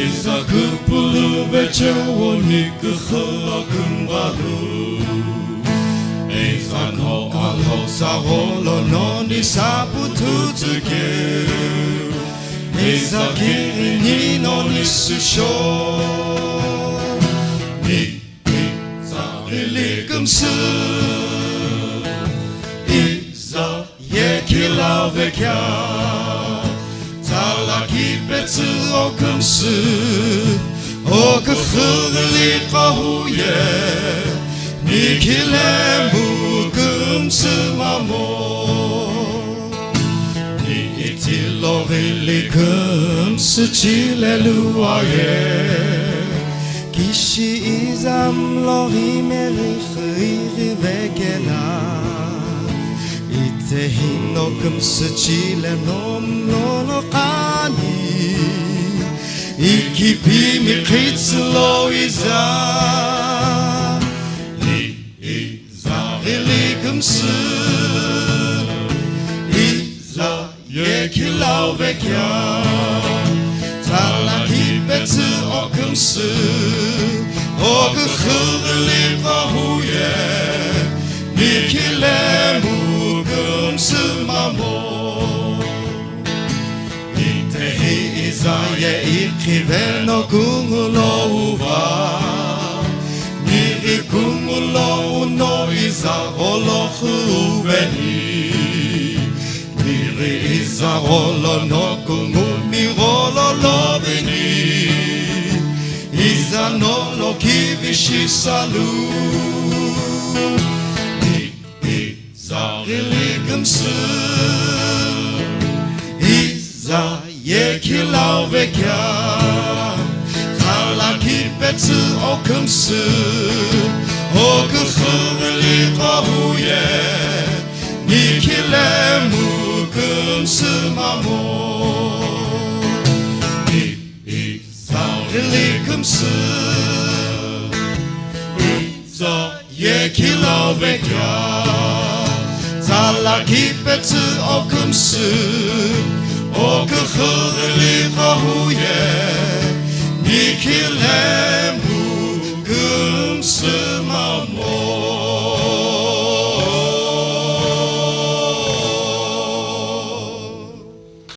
Iza kupulu vecho nika khalakumbalu Iza no alo saholo no ni saputu tuke Iza Kighini no ni susho Ni Iza ilikumsu Iza yekila vekya Talaki betsu okumsu Okkhuli qahuye Nikile mukumsu mamo Ni itilorikumsu chileluaye Kishi izam lori merikhi vekena Itehino kumsu chile nom no qani Ikipi mikits lo iza Li iza ilikumsu Iza yekilau vekya Talaki betsu okumsu Okkhuli qahuye Nikile mukumsu mamo Itehi iza ye ikiveno kungulo uva Niri kungulo no iza olo khuveni Niri iza olo no kungumi olo loveni Iza no kivishi salu Iza ilikumsu Iza yekilau vekya Talaki betsu okumsu Okkhuli qahuye Nikile mukumsu mamo Iza ilikumsu Iza yekilau vekya Talaki betsu okumsu Okkhuli qahuye